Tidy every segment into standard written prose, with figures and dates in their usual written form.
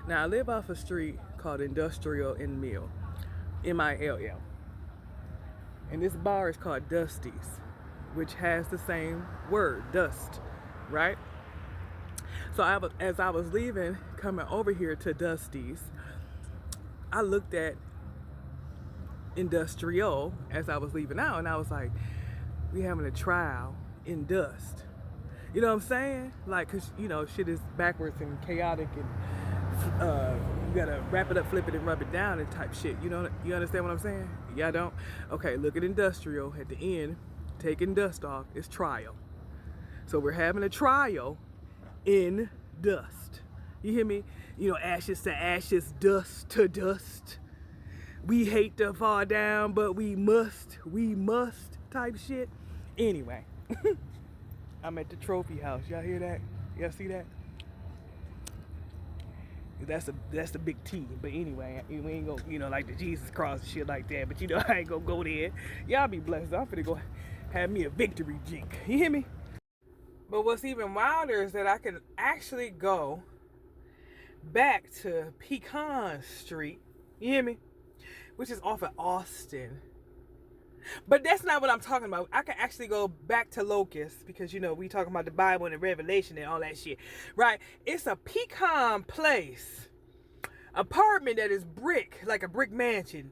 Now I live off a street called Industrial and Mill, MILL, and this bar is called Dusty's, which has the same word, dust, right? So as I was leaving, coming over here to Dusty's, I looked at Industrial as I was leaving out, and I was like, we having a trial in dust. You know what I'm saying? Like, cause shit is backwards and chaotic, and you gotta wrap it up, flip it, and rub it down, and type shit. You understand what I'm saying? Y'all don't? Okay, look at Industrial at the end, taking dust off. It's trial. So we're having a trial in dust. You hear me? Ashes to ashes, dust to dust. We hate to fall down, but we must type shit. Anyway, I'm at the trophy house. Y'all hear that? Y'all see that? That's the big T. But anyway, we ain't gonna, like the Jesus cross and shit like that. But I ain't gonna go there. Y'all be blessed. I'm finna go have me a victory drink. You hear me? But what's even wilder is that I can actually go back to Pecan Street. You hear me? Which is off of Austin. But that's not what I'm talking about. I can actually go back to Locust because we talking about the Bible and the Revelation and all that shit, right? It's a pecan place, apartment that is brick, like a brick mansion.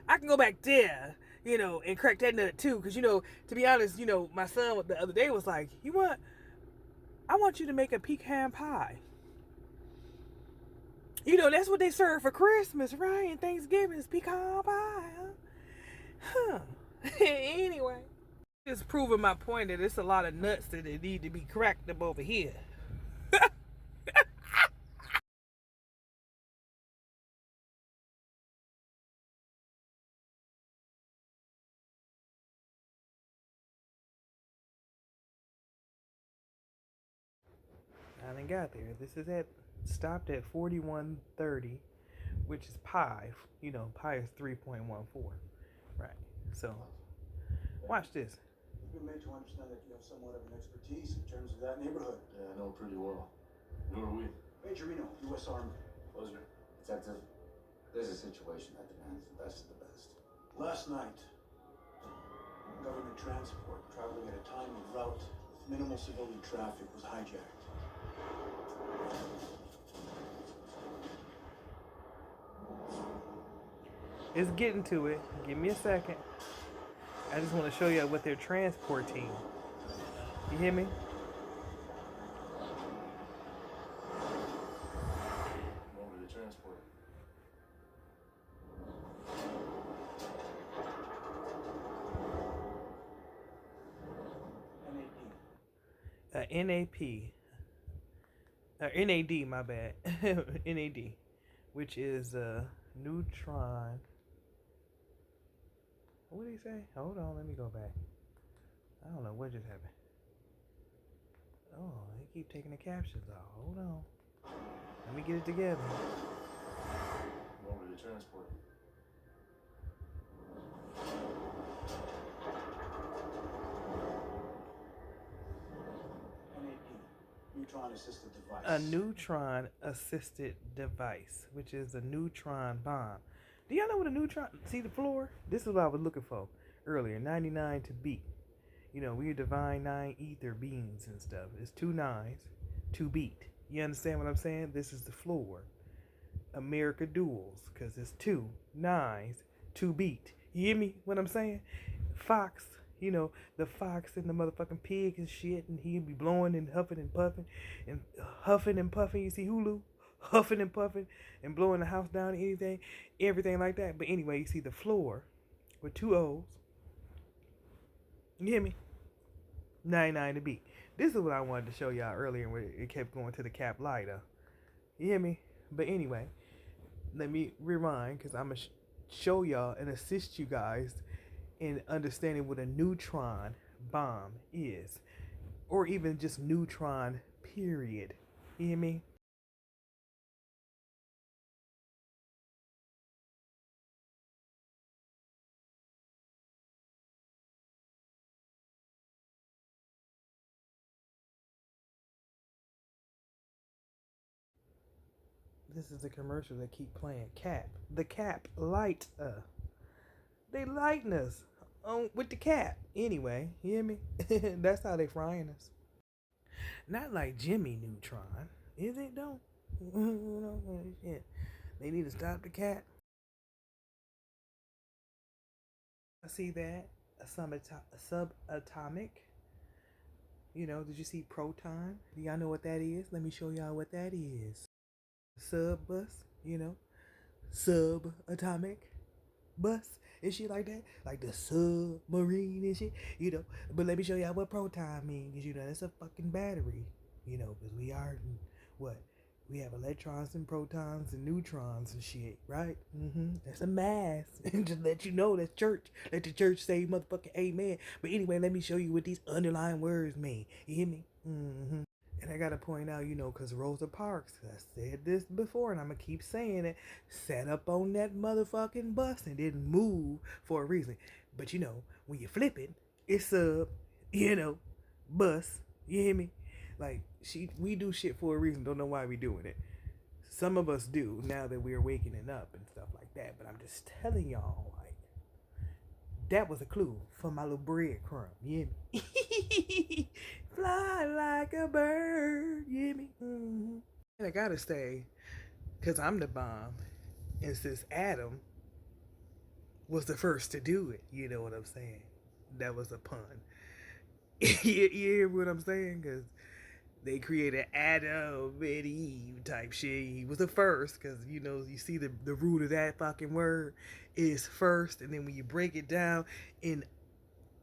I can go back there, and crack that nut too. Because to be honest, my son the other day was like, I want you to make a pecan pie. That's what they serve for Christmas, right? And Thanksgiving is pecan pie, huh? Anyway, just proving my point that it's a lot of nuts that need to be cracked up over here. I done got there. This is stopped at 4130, which is pi. Pi is 3.14. Right. So, watch this. You've been made to understand that you have somewhat of an expertise in terms of that neighborhood. Yeah, I know pretty well. Who are we? Major Reno, U.S. Army. Pleasure. Detective, there's a situation that demands the best of the best. Last night, government transport traveling at a timely route with minimal civilian traffic was hijacked. It's getting to it. Give me a second. I just want to show you what they're transporting. You hear me? What were they transporting? NAP. NAD, my bad. NAD, which is neutron. What did he say? Hold on, let me go back. I don't know what just happened. Oh, they keep taking the captions off. Hold on. Let me get it together. What were they transporting? NAD, neutron assisted device. A neutron assisted device, which is a neutron bomb. Do y'all know what a neutron? See the floor? This is what I was looking for earlier. 99 to beat. We are divine nine ether beings and stuff. It's 2 nines to beat. You understand what I'm saying? This is the floor. America duels, because it's 2 nines to beat. You hear me? What I'm saying? Fox, the fox and the motherfucking pig and shit, and he'd be blowing and huffing and puffing and huffing and puffing. You see Hulu? Huffing and puffing and blowing the house down and everything like that. But anyway, you see the floor with 2 O's. You hear me? 99 to beat. This is what I wanted to show y'all earlier where it kept going to the cap lighter. You hear me? But anyway, let me rewind because I'm going to show y'all and assist you guys in understanding what a neutron bomb is. Or even just neutron, period. You hear me? This is a commercial that keep playing. Cap. The Cap light. They lighten us with the Cap. Anyway, you hear me? That's how they frying us. Not like Jimmy Neutron. Is it though? Shit. They need to stop the Cap. I see that. A subatomic. You know, did you see proton? Do y'all know what that is? Let me show y'all what that is. Sub bus, you know, subatomic bus and shit like that, like the submarine and shit, you know. But let me show y'all what proton means. You know, that's a fucking battery, you know, because we are what we have electrons and protons and neutrons and shit, right? That's a mass. Just let you know that's church. Let the church say motherfucking amen. But anyway, let me show you what these underlying words mean. You hear me? And I gotta point out, you know, because Rosa Parks, I said this before and I'm gonna keep saying it, sat up on that motherfucking bus and didn't move for a reason. But you know, when you flip it, it's a, you know, bus. You hear me? Like, we do shit for a reason, don't know why we doing it. Some of us do, now that we're waking up and stuff like that. But I'm just telling y'all, like, that was a clue for my little breadcrumb, you hear me? Fly like a bird, you hear me? And I gotta say, because I'm the bomb, and since Adam was the first to do it, you know what I'm saying? That was a pun. You hear what I'm saying? Because they created Adam and Eve type shit. He was the first, because, you know, you see the root of that fucking word is first, and then when you break it down in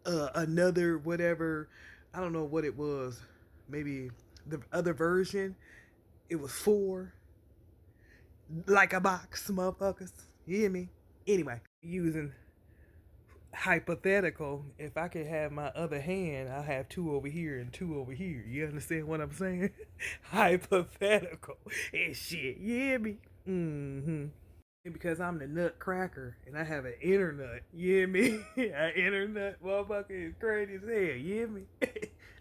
another whatever, I don't know what it was, maybe the other version, it was 4, like a box, motherfuckers. You hear me? Anyway, using hypothetical, if I could have my other hand, I'll have 2 over here and 2 over here. You understand what I'm saying? Hypothetical and shit. You hear me? And because I'm the nutcracker and I have an inner nut, you hear me? An inner nut motherfucker is crazy as hell. You hear me?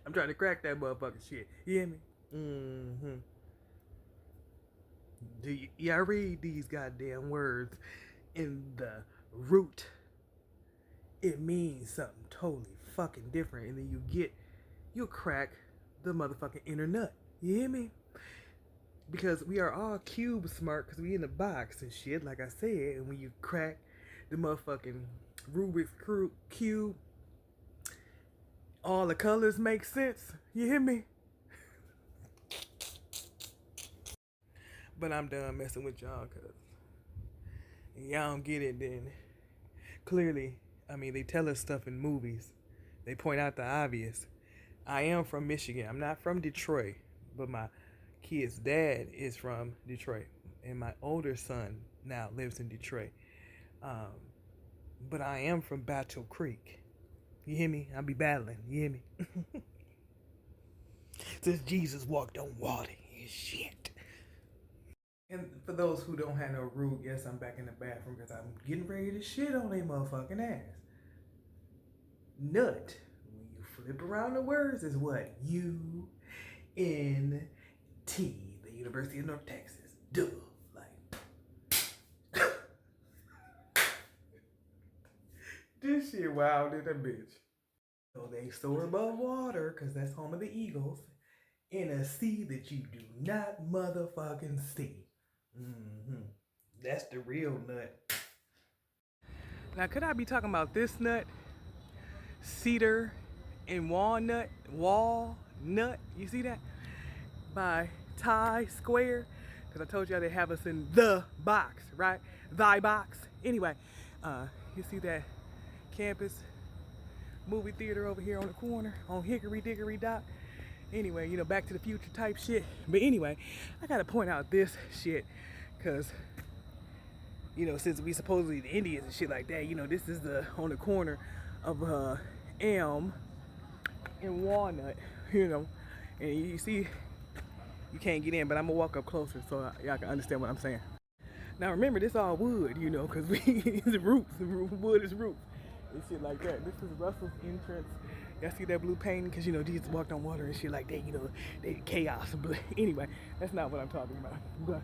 I'm trying to crack that motherfucking shit. You hear me? Do y'all read these goddamn words in the root? It means something totally fucking different, and then you'll crack the motherfucking inner nut. You hear me? Because we are all cube smart, because we in the box and shit, like I said, and when you crack the motherfucking Rubik's Cube, all the colors make sense. You hear me? But I'm done messing with y'all, because y'all don't get it then. Clearly, I mean, they tell us stuff in movies. They point out the obvious. I am from Michigan. I'm not from Detroit, but my kid's dad is from Detroit, and my older son now lives in Detroit. But I am from Battle Creek. You hear me? I'll be battling. You hear me? Since Jesus walked on water and shit. And for those who don't have no root, yes, I'm back in the bathroom because I'm getting ready to shit on their motherfucking ass. Nut, when you flip around the words, is what? UNT, the University of North Texas. Duh. Like, this shit wild in a bitch. So they soar above water, because that's home of the Eagles, in a sea that you do not motherfucking see. That's the real nut. Now, could I be talking about this nut? Cedar and walnut. You see that? By Ty Square. Because I told y'all they have us in the box, right? Thy box. Anyway, you see that campus movie theater over here on the corner on Hickory Dickory Dock? Anyway, you know, Back to the Future type shit. But anyway, I gotta point out this shit, because, you know, since we supposedly the Indians and shit like that, you know, this is on the corner of Elm and Walnut, you know, and you see, you can't get in, but I'm gonna walk up closer so y'all can understand what I'm saying. Now remember, this all wood, you know, because it's roots, wood is roots and shit like that. This is Russell's entrance. Y'all see that blue painting? Because, you know, Jesus walked on water and shit like that, you know, they chaos. But anyway, that's not what I'm talking about. But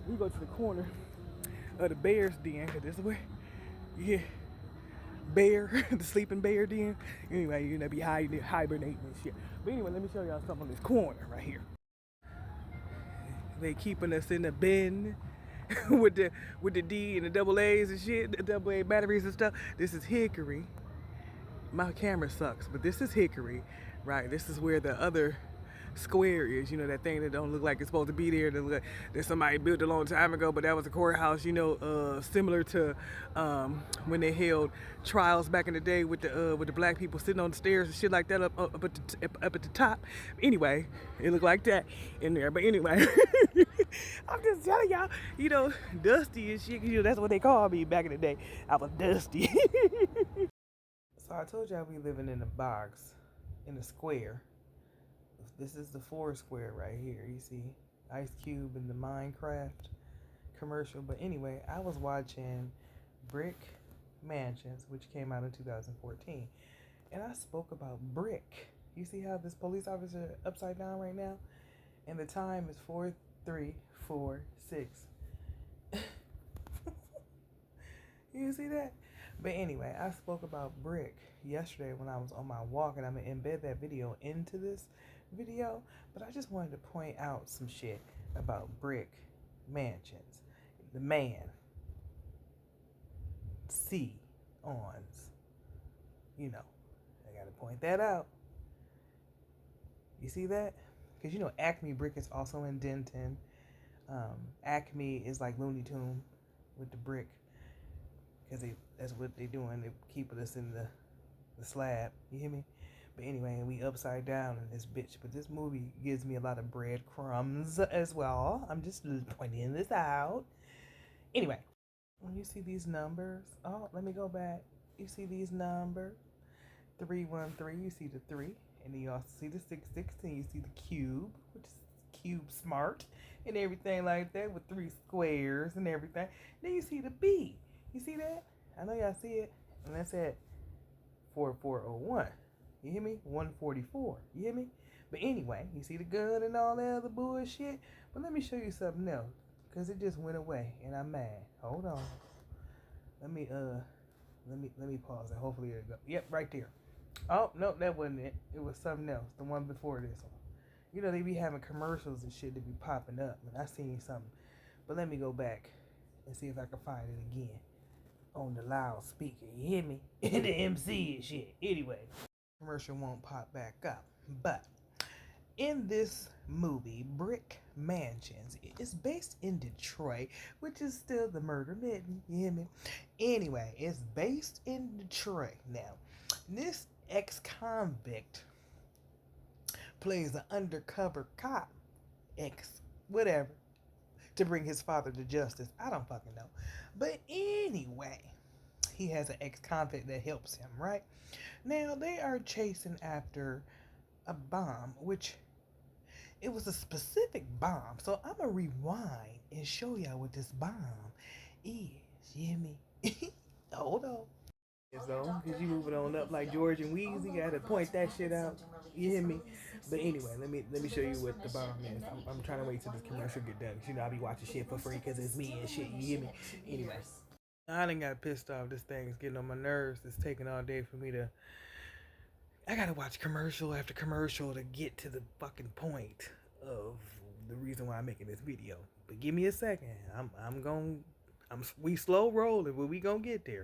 We go to the corner of the bear's den, cause this is where, yeah, bear, the sleeping bear den. Anyway, you're gonna be hibernating and shit. But anyway, let me show y'all something on this corner right here. They keeping us in the bin with the D and the double A's and shit, the double A batteries and stuff. This is Hickory. My camera sucks, but this is Hickory, right? This is where the other square is, you know, that thing that don't look like it's supposed to be there, that somebody built a long time ago, but that was a courthouse, you know, similar to when they held trials back in the day with the black people sitting on the stairs and shit like that up at the top. Anyway, it looked like that in there. But anyway, I'm just telling y'all, you know, dusty and shit, you know, that's what they called me back in the day. I was dusty. So I told y'all we living in a box, in a square. This is the four square right here. You see Ice Cube in the Minecraft commercial. But anyway, I was watching Brick Mansions, which came out in 2014. And I spoke about brick. You see how this police officer upside down right now? And the time is 4:3:46. You see that? But anyway, I spoke about brick yesterday when I was on my walk, and I'm going to embed that video into this video. But I just wanted to point out some shit about Brick Mansions. The man, C-ons. You know, I got to point that out. You see that? Because, you know, Acme Brick is also in Denton. Acme is like Looney Tune with the brick. Because that's what they doing. They keeping us in the slab. You hear me? But anyway, we upside down in this bitch. But this movie gives me a lot of breadcrumbs as well. I'm just pointing this out. Anyway, when you see these numbers, oh, let me go back. You see these numbers, 313. You see the 3, and then you also see the 616. You see the cube, which is cube smart and everything like that with 3 squares and everything. Then you see the B. You see that? I know y'all see it. And that's at 4401. You hear me? 144. You hear me? But anyway, you see the gun and all that other bullshit? But let me show you something else. Because it just went away and I'm mad. Hold on. Let me pause it. Hopefully it'll go. Yep, right there. Oh, no, that wasn't it. It was something else. The one before this one. You know, they be having commercials and shit that be popping up. And I seen something. But let me go back and see if I can find it again. On the loudspeaker, you hear me? And the MC and shit. Anyway, commercial won't pop back up. But in this movie, Brick Mansions, it's based in Detroit, which is still the murder mitten. You hear me? Anyway, it's based in Detroit. Now, this ex-convict plays an undercover cop, whatever, to bring his father to justice. I don't fucking know. But anyway, he has an ex-convict that helps him, right? Now, they are chasing after a bomb, which it was a specific bomb. So I'm going to rewind and show y'all what this bomb is. You hear me? Hold on. So, because you moving on up like George and Weezy, got to point that shit out. You hear me? But anyway, let me show you what the bomb is. I'm trying to wait till this commercial get done. You know, I be watching shit for free because it's me and shit. You hear me? Anyway, I done got pissed off. This thing is getting on my nerves. It's taking all day for me to. I gotta watch commercial after commercial to get to the fucking point of the reason why I'm making this video. But give me a second. We slow rolling, but we gonna get there.